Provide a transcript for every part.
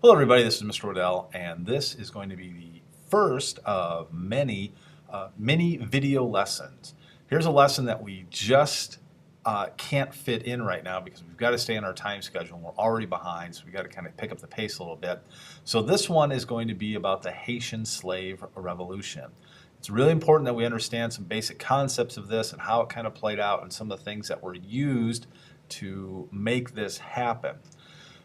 Hello everybody, this is Mr. Waddell, and this is going to be the first of many mini video lessons. Here's a lesson that we just can't fit in right now because we've got to stay on our time schedule and we're already behind, so we've got to kind of pick up the pace a little bit. So this one is going to be about the Haitian slave revolution. It's really important that we understand some basic concepts of this and how it kind of played out and some of the things that were used to make this happen.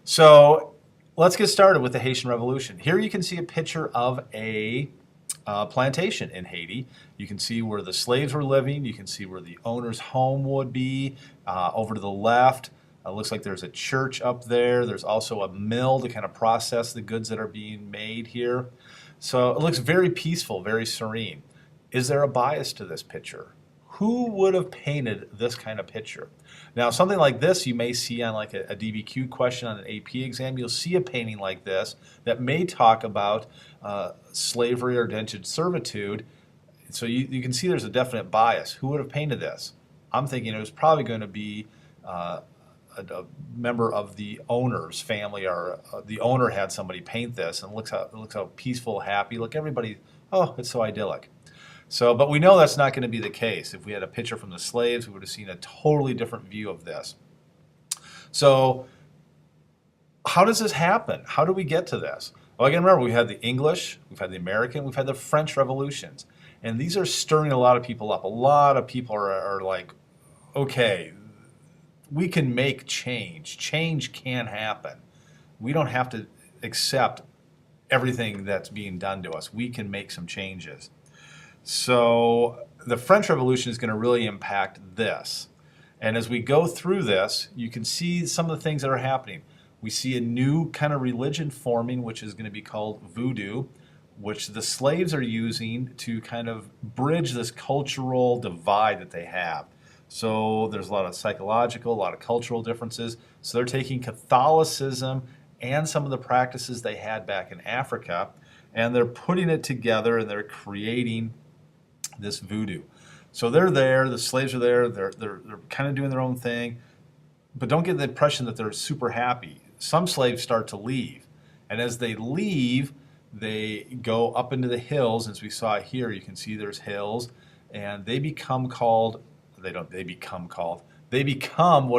So let's get started with the Haitian Revolution. Here you can see a picture of a plantation in Haiti. You can see where the slaves were living. You can see where the owner's home would be. Over to the left, looks like there's a church up there. There's also a mill to kind of process the goods that are being made here. So it looks very peaceful, very serene. Is there a bias to this picture? Who would have painted this kind of picture? Now, something like this you may see on like a DBQ question on an AP exam. You'll see a painting like this that may talk about slavery or indentured servitude. So you can see there's a definite bias. Who would have painted this? I'm thinking it was probably going to be a member of the owner's family, or the owner had somebody paint this, and looks how peaceful, happy. Look, everybody, oh, it's so idyllic. So, but we know that's not going to be the case. If we had a picture from the slaves, we would have seen a totally different view of this. So, how does this happen? How do we get to this? Well, again, remember, we had the English, we've had the American, we've had the French revolutions. And these are stirring a lot of people up. A lot of people are like, okay, we can make change. Change can happen. We don't have to accept everything that's being done to us. We can make some changes. So the French Revolution is going to really impact this. And as we go through this, you can see some of the things that are happening. We see a new kind of religion forming, which is going to be called voodoo, which the slaves are using to kind of bridge this cultural divide that they have. So there's a lot of psychological, a lot of cultural differences. So they're taking Catholicism and some of the practices they had back in Africa, and they're putting it together and they're creating this voodoo. So they're there, the slaves are there, they're kind of doing their own thing, but don't get the impression that they're super happy. Some slaves start to leave, and as they leave, they go up into the hills. As we saw here, you can see there's hills, and they become what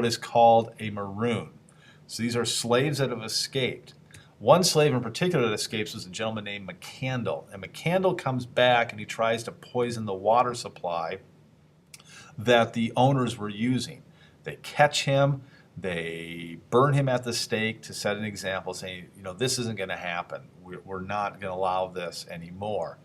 is called a maroon. So these are slaves that have escaped. One slave in particular that escapes was a gentleman named McCandle. And McCandle comes back and he tries to poison the water supply that the owners were using. They catch him, they burn him at the stake to set an example, saying, you know, this isn't going to happen. We're not going to allow this anymore.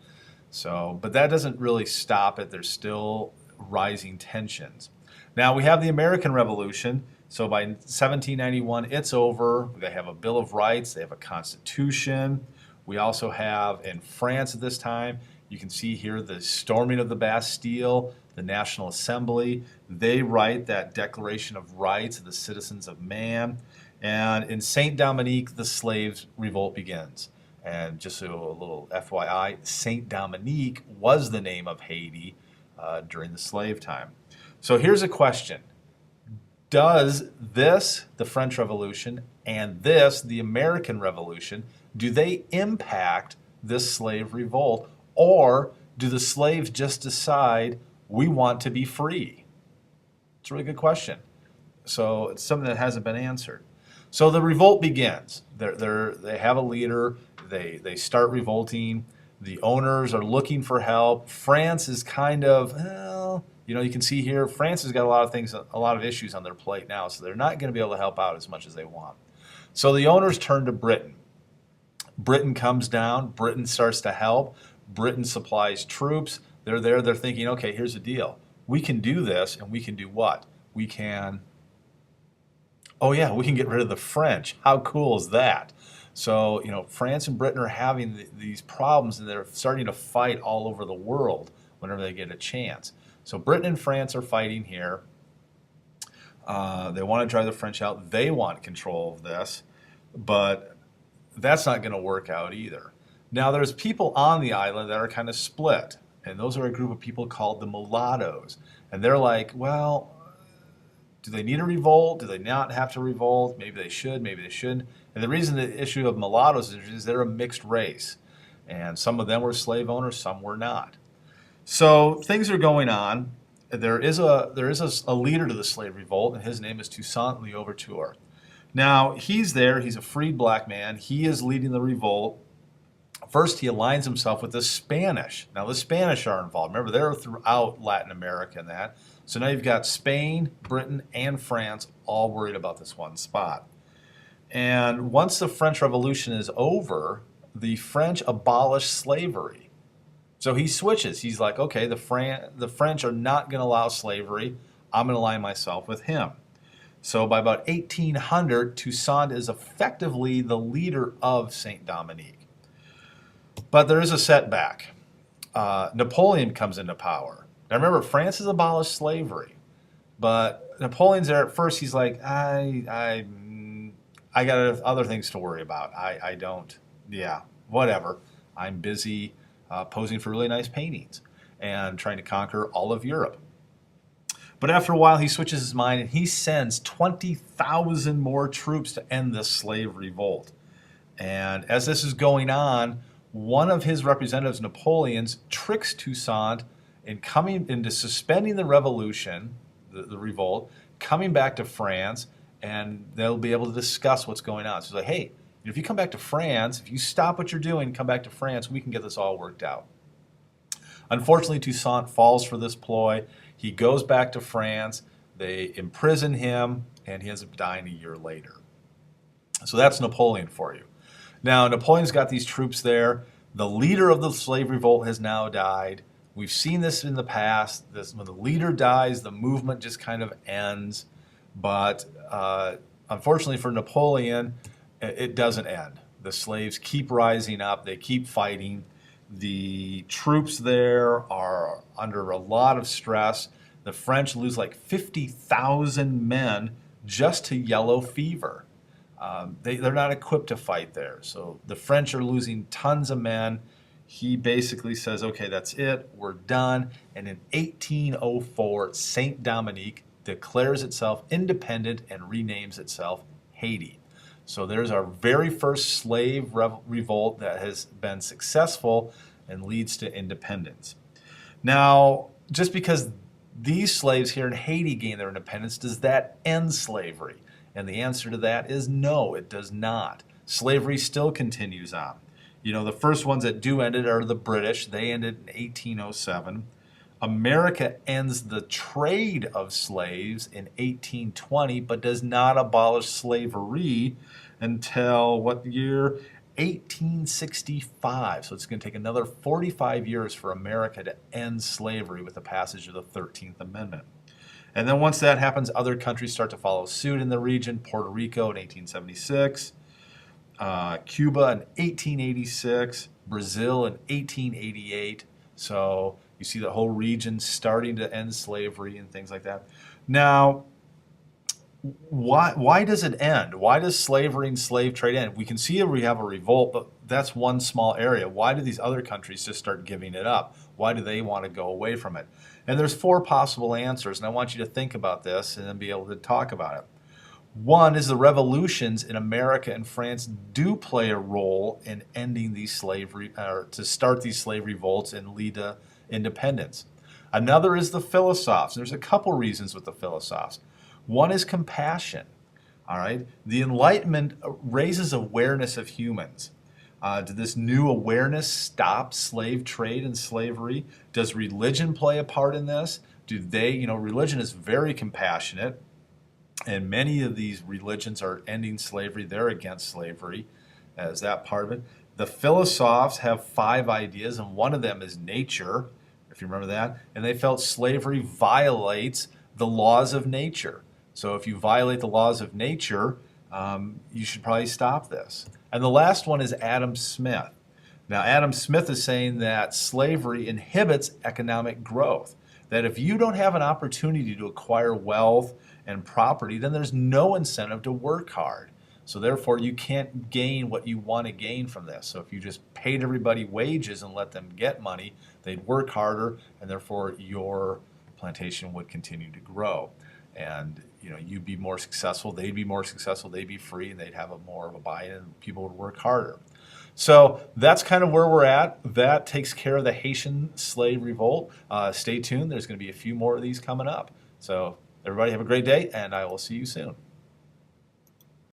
So, but that doesn't really stop it. There's still rising tensions. Now we have the American Revolution. So by 1791, it's over. They have a Bill of Rights. They have a Constitution. We also have in France at this time, you can see here the storming of the Bastille, the National Assembly. They write that Declaration of Rights of the Citizens of Man. And in Saint Dominique, the slaves' revolt begins. And just so a little FYI, Saint Dominique was the name of Haiti during the slave time. So here's a question. Does this, the French Revolution, and this, the American Revolution, do they impact this slave revolt? Or do the slaves just decide we want to be free? It's a really good question. So it's something that hasn't been answered. So the revolt begins. They have a leader. They start revolting. The owners are looking for help. France is kind of, well, you know, you can see here, France has got a lot of things, a lot of issues on their plate now, so they're not going to be able to help out as much as they want. So the owners turn to Britain. Britain comes down. Britain starts to help. Britain supplies troops. They're there. They're thinking, okay, here's the deal. We can do this, and we can do what? We can, oh yeah, we can get rid of the French. How cool is that? So, you know, France and Britain are having these problems, and they're starting to fight all over the world whenever they get a chance. So Britain and France are fighting here. They want to drive the French out. They want control of this, but that's not going to work out either. Now, there's people on the island that are kind of split, and those are a group of people called the mulattoes. And they're like, well, Do they need a revolt? Do they not have to revolt? Maybe they should, maybe they shouldn't. And the reason the issue of mulattoes is they're a mixed race. And some of them were slave owners, some were not. So things are going on. There is a leader to the slave revolt, and his name is Toussaint Louverture. Now, he's there. He's a freed black man. He is leading the revolt. First, he aligns himself with the Spanish. Now, the Spanish are involved. Remember, they're throughout Latin America and that. So now you've got Spain, Britain, and France all worried about this one spot. And once the French Revolution is over, the French abolish slavery. So he switches. He's like, okay, the French are not going to allow slavery. I'm going to align myself with him. So by about 1800, Toussaint is effectively the leader of Saint Dominique. But there is a setback. Napoleon comes into power. Now remember, France has abolished slavery, but Napoleon's there at first. He's like, I got other things to worry about. I don't, yeah, whatever. I'm busy posing for really nice paintings and trying to conquer all of Europe. But after a while, he switches his mind and he sends 20,000 more troops to end this slave revolt. And as this is going on, one of his representatives, Napoleon's, tricks Toussaint into suspending the revolution, the revolt, coming back to France, and they'll be able to discuss what's going on. So he's like, hey, if you come back to France, if you stop what you're doing, come back to France, we can get this all worked out. Unfortunately, Toussaint falls for this ploy. He goes back to France, they imprison him, and he ends up dying a year later. So that's Napoleon for you. Now, Napoleon's got these troops there. The leader of the slave revolt has now died. We've seen this in the past. When the leader dies, the movement just kind of ends. But unfortunately for Napoleon, it doesn't end. The slaves keep rising up. They keep fighting. The troops there are under a lot of stress. The French lose like 50,000 men just to yellow fever. They're not equipped to fight there. So the French are losing tons of men. He basically says, okay, that's it. We're done. And in 1804, Saint Dominique declares itself independent and renames itself Haiti. So there's our very first slave revolt that has been successful and leads to independence. Now, just because these slaves here in Haiti gain their independence, does that end slavery? And the answer to that is no, it does not. Slavery still continues on. You know, the first ones that do end it are the British. They ended in 1807. America ends the trade of slaves in 1820, but does not abolish slavery until what year? 1865. So it's going to take another 45 years for America to end slavery with the passage of the 13th Amendment. And then once that happens, other countries start to follow suit in the region. Puerto Rico in 1876, Cuba in 1886, Brazil in 1888. So you see the whole region starting to end slavery and things like that. Now, why does it end? Why does slavery and slave trade end? We can see we have a revolt, but that's one small area. Why do these other countries just start giving it up? Why do they want to go away from it? And there's 4 possible answers, and I want you to think about this and then be able to talk about it. One is the revolutions in America and France do play a role in ending these slavery, or to start these slave revolts and lead to independence. Another is the philosophes. There's a couple reasons with the philosophes. One is compassion. All right, the Enlightenment raises awareness of humans. Did this new awareness stop slave trade and slavery? Does religion play a part in this? Do they, religion is very compassionate, and many of these religions are ending slavery. They're against slavery. Is that part of it? The philosophes have 5 ideas, and one of them is nature, if you remember that. And they felt slavery violates the laws of nature. So if you violate the laws of nature, you should probably stop this. And the last one is Adam Smith. Now, Adam Smith is saying that slavery inhibits economic growth, that if you don't have an opportunity to acquire wealth and property, then there's no incentive to work hard. So therefore, you can't gain what you want to gain from this. So if you just paid everybody wages and let them get money, they'd work harder, and therefore your plantation would continue to grow. And you'd be more successful, they'd be more successful, they'd be free, and they'd have a more of a buy-in, and people would work harder. So that's kind of where we're at. That takes care of the Haitian slave revolt. Stay tuned. There's going to be a few more of these coming up. So everybody have a great day, and I will see you soon.